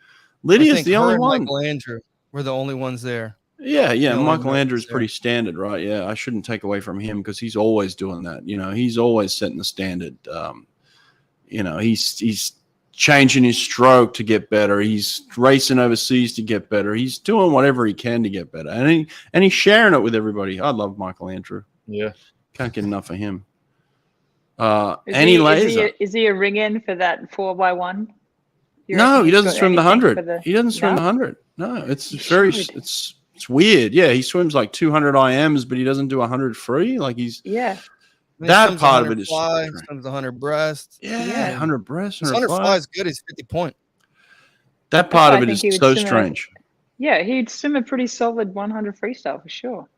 Lydia's the only one. Michael Andrew were the only ones there. Yeah. Michael Andrew is pretty standard, right? Yeah, I shouldn't take away from him because he's always doing that. You know, he's always setting the standard. You know, he's changing his stroke to get better. He's racing overseas to get better. He's doing whatever he can to get better, and he's sharing it with everybody. I love Michael Andrew. Yeah, can't get enough of him. Is he a ring in for that 4x1? No, he doesn't swim the 100. He doesn't swim the 100. No, it's weird. Yeah, he swims like 200 IMs, but he doesn't do 100 free. Like that part of it is fly, swims 100 breast. Yeah, 100 breast. 100 fly is good. He's 50 point. That part of it is so strange. He'd swim a pretty solid 100 freestyle for sure.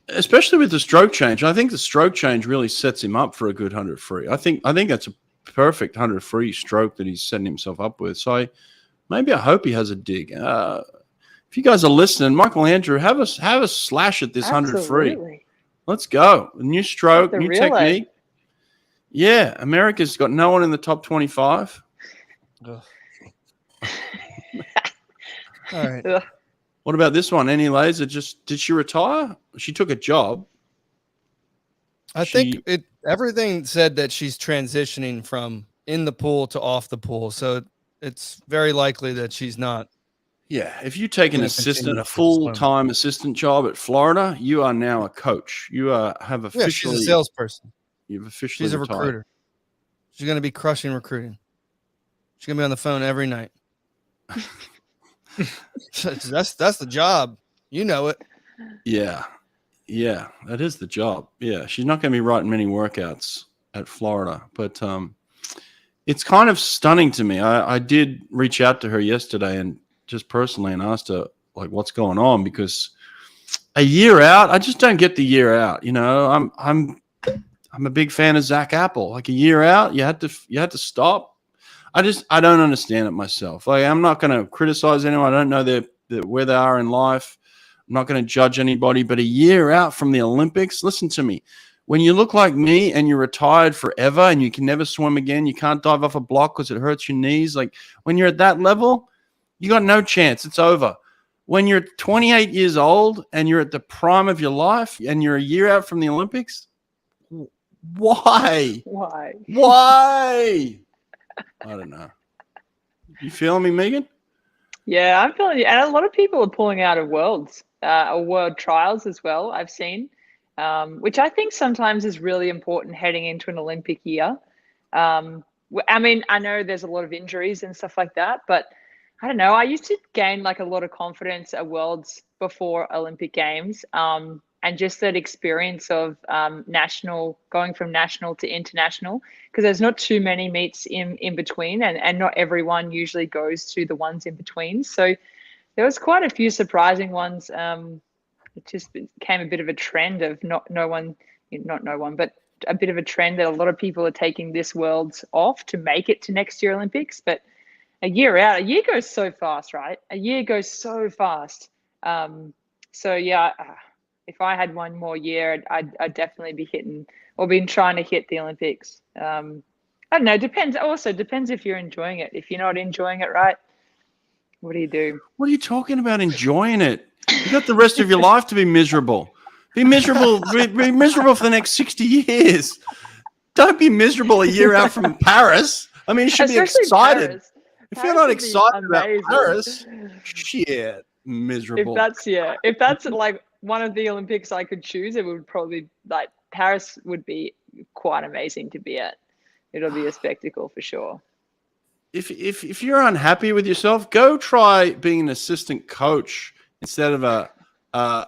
Especially with the stroke change. I think the stroke change really sets him up for a good 100 free. I think that's a perfect 100 free stroke that he's setting himself up with. So I hope he has a dig. If you guys are listening, Michael Andrew, have a slash at this 100 free. Let's go. A new stroke, new technique. Yeah, America's got no one in the top 25. All right. What about this one? Any Laser? Did she retire? She took a job. I think everything said that she's transitioning from in the pool to off the pool. So it's very likely that she's not. Yeah. If you take a full-time assistant job at Florida, you are now a coach. You have officially. She's a salesperson. You've officially. She's a recruiter. She's going to be crushing recruiting. She's going to be on the phone every night. That's the job. You know it. Yeah, that is the job. Yeah, she's not going to be writing many workouts at Florida, but it's kind of stunning to me. I did reach out to her yesterday and just personally and asked her like what's going on, because a year out, I just don't get the year out. You know, I'm a big fan of Zach Apple. Like a year out, you had to stop. I don't understand it myself. Like, I'm not going to criticize anyone. I don't know where they are in life. I'm not going to judge anybody. But a year out from the Olympics, listen to me. When you look like me and you're retired forever and you can never swim again, you can't dive off a block because it hurts your knees. Like, when you're at that level, you got no chance. It's over. When you're 28 years old and you're at the prime of your life and you're a year out from the Olympics, why? I don't know. You feeling me, Meagan? Yeah, I'm feeling you. And a lot of people are pulling out of world trials as well, I've seen, which I think sometimes is really important heading into an Olympic year. I mean, I know there's a lot of injuries and stuff like that, but I don't know. I used to gain like a lot of confidence at Worlds before Olympic Games. And just that experience of going from national to international, because there's not too many meets in between, and not everyone usually goes to the ones in between. So there was quite a few surprising ones. It just became a bit of a trend of but a bit of a trend that a lot of people are taking this Worlds off to make it to next year Olympics. But a year goes so fast, right? A year goes so fast. So yeah. If I had one more year, I'd definitely be been trying to hit the Olympics. I don't know. Depends if you're enjoying it. If you're not enjoying it, right, what do you do? What are you talking about enjoying it? You got the rest of your life to be miserable. Be miserable. Be miserable for the next 60 years. Don't be miserable a year out from Paris. I mean, you should be excited. If you're not excited about Paris, shit, miserable. If that's like one of the Olympics I could choose, it would probably like Paris would be quite amazing to be at. It'll be a spectacle for sure. If you're unhappy with yourself, go try being an assistant coach instead of an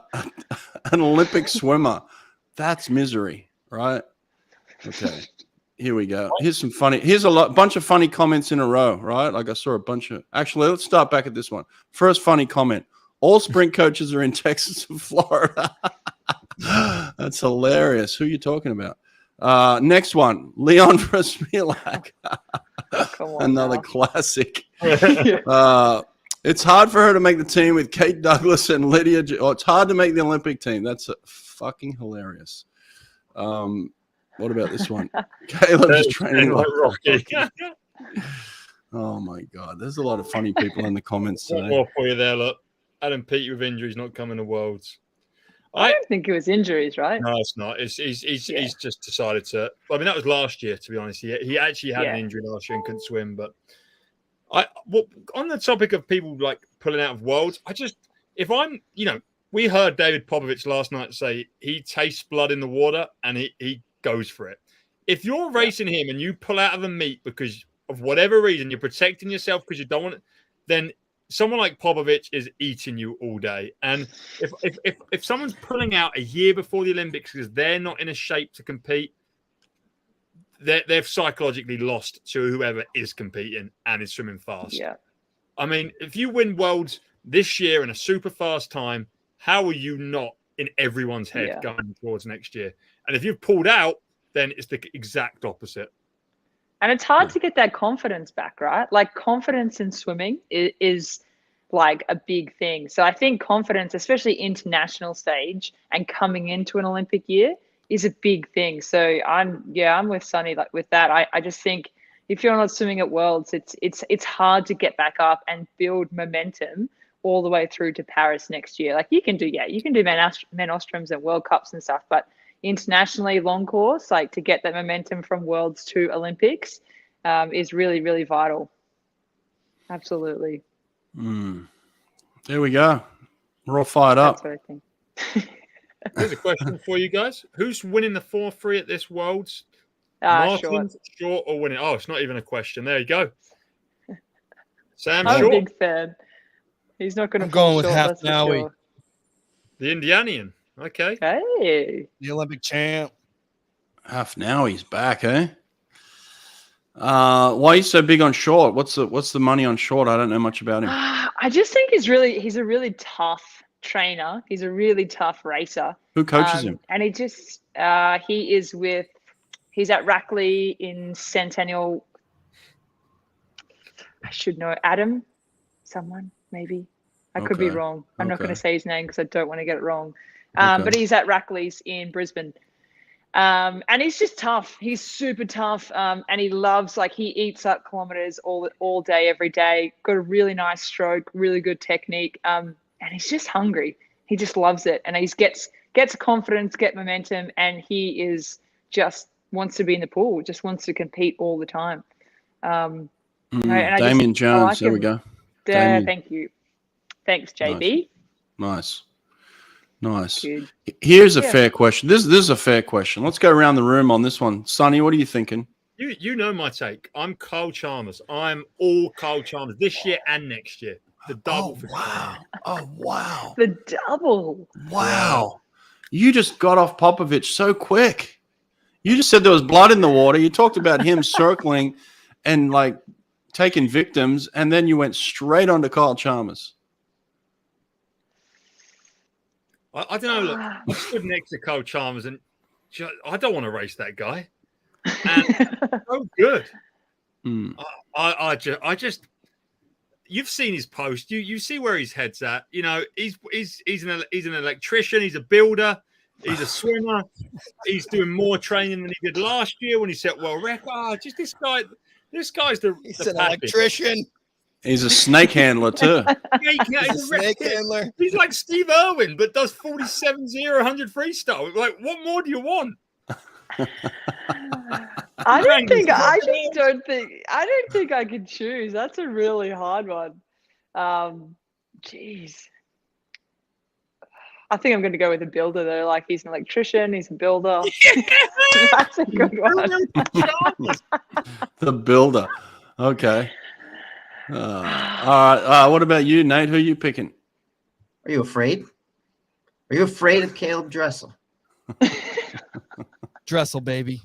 Olympic swimmer. That's misery, right? Okay. Here we go. Here's a bunch of funny comments in a row, right? Like I saw a bunch of. Actually, let's start back at this one. First funny comment: all sprint coaches are in Texas and Florida. That's hilarious. Who are you talking about? Next one: Leon Frasmilak. Another classic. It's hard for her to make the team with Kate Douglas and Lydia. It's hard to make the Olympic team. That's fucking hilarious. What about this one? Caleb is training like Rocky. Oh my God, there's a lot of funny people in the comments today. One more for you there. Look, Adam Peaty with injuries not coming to Worlds. I don't think it was injuries, right? No, it's not. He's just decided to. I mean, that was last year, to be honest. He actually had an injury last year and couldn't swim. But on the topic of people like pulling out of Worlds, we heard David Popovich last night say he tastes blood in the water and he goes for it. If you're racing him and you pull out of a meet because of whatever reason, you're protecting yourself because you don't want it, then someone like Popovich is eating you all day. And if someone's pulling out a year before the Olympics because they're not in a shape to compete, they've psychologically lost to whoever is competing and is swimming fast. Yeah. I mean, if you win Worlds this year in a super fast time, how are you not in everyone's head going towards next year? And if you've pulled out, then it's the exact opposite. And it's hard to get that confidence back, right? Like confidence in swimming is like a big thing. So I think confidence, especially international stage and coming into an Olympic year, is a big thing. So I'm with Sonny like with that. I just think if you're not swimming at Worlds, it's hard to get back up and build momentum all the way through to Paris next year. Like you can do men Ostroms and World Cups and stuff, but internationally long course, like to get that momentum from Worlds to Olympics is really, really vital. Absolutely. There we go. We're all fired up. That's what I think. Here's a question for you guys. Who's winning the 4-3 at this Worlds? Martin, Short or winning? Oh, it's not even a question. There you go. Sam I'm Short. a big fan. He's not going to. I'm going with Hafnaoui. Sure. The Indianian. Okay. Hey. The Olympic champ. Hafnaoui's back, eh? Why are you so big on Short? What's the money on Short? I don't know much about him. I just think he's a really tough trainer. He's a really tough racer. Who coaches him? And he's at Rackley in Centennial. I should know. Adam, someone maybe. I could be wrong. I'm not going to say his name because I don't want to get it wrong. But he's at Rackley's in Brisbane. And he's just tough. He's super tough. And he loves, he eats up kilometers all day, every day. Got a really nice stroke, really good technique. And he's just hungry. He just loves it. And he gets confidence, get momentum. And he is just wants to be in the pool, just wants to compete all the time. Damien Jones. Like there we go. Thank you. Thanks, JB. Nice. Good. Here's a fair question. This is a fair question. Let's go around the room on this one. Sonny, what are you thinking? You know my take. I'm Kyle Chalmers. I'm all Kyle Chalmers this year and next year. The double. Oh, wow. The double. Wow. You just got off Popovich so quick. You just said there was blood in the water. You talked about him circling and taking victims, and then you went straight on to Kyle Chalmers. I don't know. Look, I stood next to Kyle Chalmers, and I don't want to race that guy. And so good. I just. You've seen his post. You see where his head's at. You know, he's an electrician. He's a builder. He's a swimmer. He's doing more training than he did last year when he set world record. Just this guy. This guy's he's an electrician. He's a snake handler too. He's a snake handler. He's like Steve Irwin, but does 47-0 100 freestyle. Like, what more do you want? I just don't think I could choose. That's a really hard one. Jeez. I think I'm going to go with a builder though. Like he's an electrician, he's a builder. That's a good one. The builder. Okay. All right. What about you, Nate? Who are you picking? Are you afraid? Are you afraid of Caleb Dressel? Dressel, baby.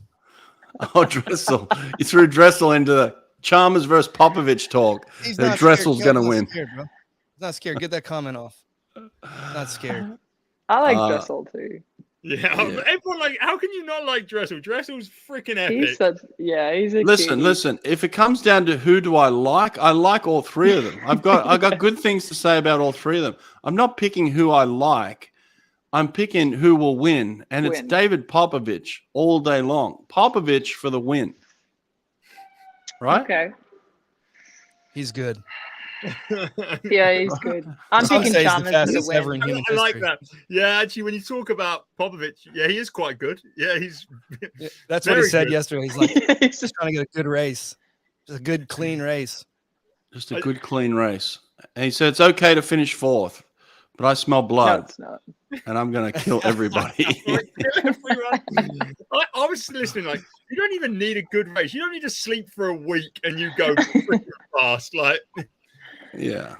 Oh, Dressel. You threw Dressel into the Chalmers versus Popovich talk. Dressel's going to win. Scared, bro. He's not scared. Get that comment off. Not scared. I like Dressel too. Yeah, everyone like. How can you not like Dressel? Dressel's freaking epic. He's a Listen. If it comes down to who do I like all three of them. I got good things to say about all three of them. I'm not picking who I like. I'm picking who will win, and it's David Popovich all day long. Popovich for the win. Right? Okay. He's good. Yeah, he's good. I'm picking Chalmers to win. I like that. Yeah, actually, when you talk about Popovich, yeah, he is quite good. Yeah, he's. That's what he said yesterday. He's like, he's just trying to get a good race, just a good, clean race. Just a good, clean race. And he said it's okay to finish fourth, but I smell blood. No, it's not. And I'm going to kill everybody. I was listening, like, you don't even need a good race. You don't need to sleep for a week and you go fast. Like, yeah.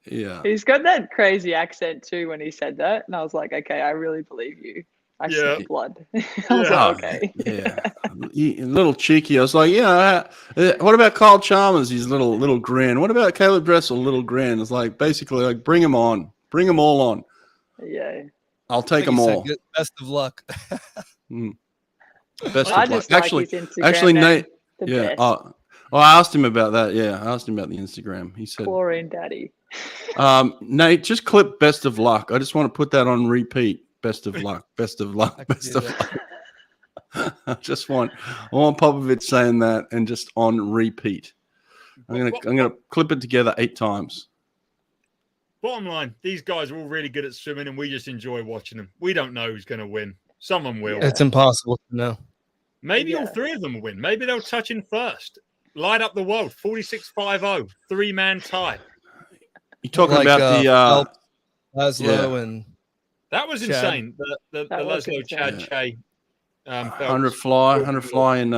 He's got that crazy accent too when he said that. And I was like, okay, I really believe you. I smell blood. I was like, okay. Yeah. A little cheeky. I was like, what about Kyle Chalmers? His little grin. What about Caleb Dressel? Little grin. It's like, basically, like, bring them on. Bring them all on. Yeah. I'll take them all. Best of luck. Best of luck. Actually, Nate. Yeah. Well, I asked him about that. Yeah, I asked him about the Instagram. He said, "Chlorine Daddy." Nate, just clip "Best of Luck." I just want to put that on repeat. Best of luck. Best of luck. Best of luck. I want Popovich saying that and just on repeat. I'm gonna clip it together 8 times. Bottom line, these guys are all really good at swimming, and we just enjoy watching them. We don't know who's going to win. Someone will. It's impossible to know. Maybe all three of them will win. Maybe they'll touch in first. Light up the world. 46-50. 3-man tie. You talking about the Laszlo and that was Chad. Insane. The Laszlo Chad Che 100 fly in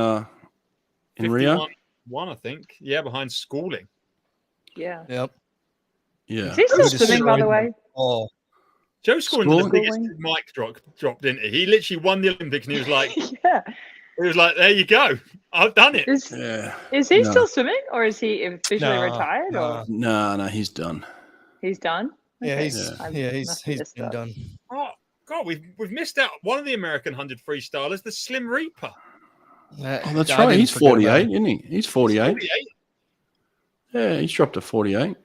Rio. One, I think. Yeah, behind Schooling. Yeah. Yep. Yeah. Is he still swimming, by the way? Oh. Joe Schooling was the biggest mic drop, didn't he? He literally won the Olympics, and he was like, yeah. He was like, there you go. I've done it. Is he still swimming, or is he officially retired? No, he's done. He's done? Yeah, Okay. he's been done. Oh, God, we've missed out. One of the American 100 freestylers, the Slim Reaper. That's right. He's 48, isn't he? He's 48. Yeah, he's dropped to 48.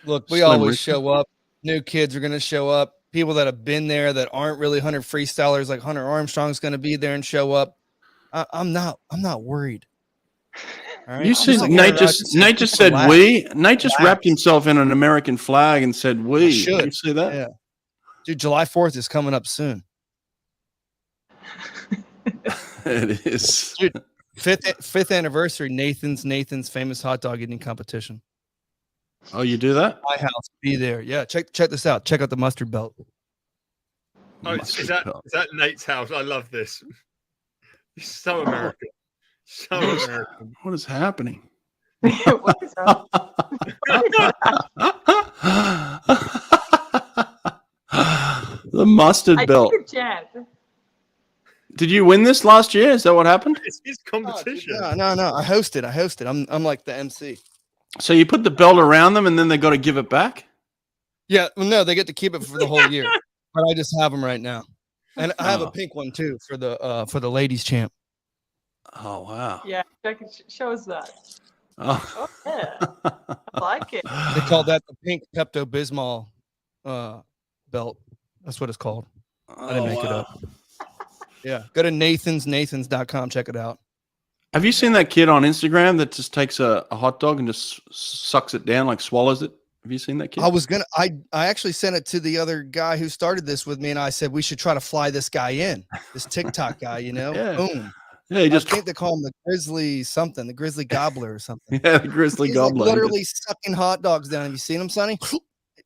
Look, we always show up. New kids are going to show up. People that have been there that aren't really 100 freestylers, like Hunter Armstrong's going to be there and show up. I'm not worried. All right? You said Nate just said we. Nate just wrapped himself in an American flag and said we. Did you see that? Yeah. Dude, July 4th is coming up soon. It is. Dude, fifth anniversary, Nathan's famous hot dog eating competition. Oh, you do that? My house, be there. Yeah, check this out. Check out the mustard belt. Oh, is that Nate's house? I love this. It's so American. So American. What is happening? What is up? The mustard belt. Did you win this last year? Is that what happened? It's his competition. No. I hosted. I'm like the MC. So you put the belt around them, and then they got to give it back? Yeah, well, no, they get to keep it for the whole year. But I just have them right now, and I have a pink one too for the ladies champ. Oh wow! Yeah, show us that. Oh yeah, I like it. They call that the pink Pepto-Bismol belt. That's what it's called. I didn't make it up. Yeah, go to nathans.com. Check it out. Have you seen that kid on Instagram that just takes a hot dog and just sucks it down, like swallows it? Have you seen that kid? I actually sent it to the other guy who started this with me, and I said we should try to fly this guy in, this TikTok guy, Yeah. Boom. Yeah, he just I think they call him the Grizzly something, the Grizzly Gobbler or something. yeah, the Grizzly He's Gobbler. like literally sucking hot dogs down. Have you seen him, Sonny?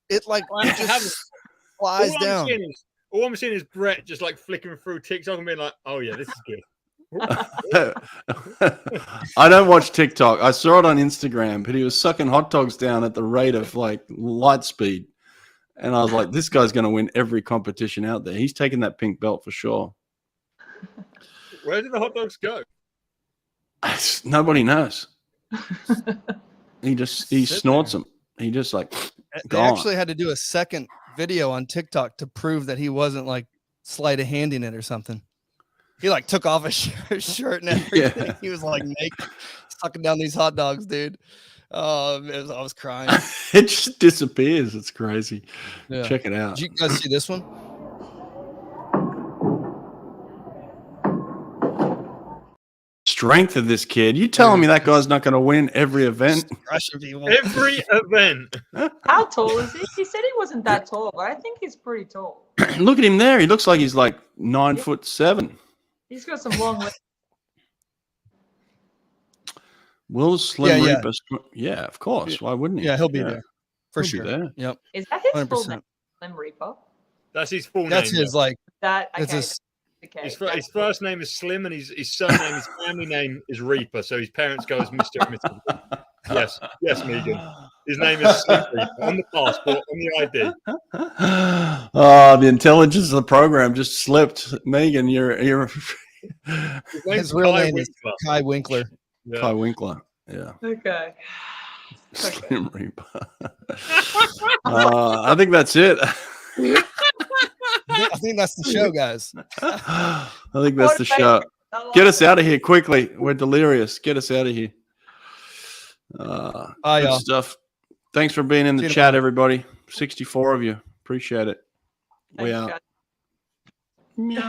It like it just flies down. All I'm seeing is Brett just like flicking through TikTok and being like, "Oh yeah, this is good." I don't watch TikTok. I saw it on Instagram, but he was sucking hot dogs down at the rate of like light speed. And I was like, this guy's going to win every competition out there. He's taking that pink belt for sure. Where did the hot dogs go? Nobody knows. He snorts them. He just like They actually had to do a second video on TikTok to prove that he wasn't like sleight of handing it or something. He like took off his shirt and everything. Yeah. He was like naked, sucking down these hot dogs, dude. I was crying. It just disappears. It's crazy. Yeah. Check it out. Did you guys see this one? Strength of this kid. You telling me that guy's not going to win every event? Every event. How tall is he? He said he wasn't that tall, but I think he's pretty tall. Look at him there. He looks like he's like 9'7". He's got some long legs. Will Slim Reaper? Yeah, of course. Why wouldn't he? Yeah, he'll be there for sure. There. Yep. Is that his 100%. Full name? Slim Reaper. That's his full name. That's his like. That. Okay. His first name is Slim, and his surname, his family name is Reaper. So his parents go as Mr. and Mrs. Yes, Meagan. His name is Slim Reaper on the passport, on the ID. Oh, the intelligence of the program just slipped. Meagan, you're. His real name is Kai Winkler. Yeah. Kai Winkler. Yeah. Okay. Slim Reaper. I think that's it. I think that's the show, guys. I think that's the show. Get us out of here quickly. We're delirious. Get us out of here. Good stuff. Thanks for being in the chat, everybody. 64 of you. Appreciate it. We out.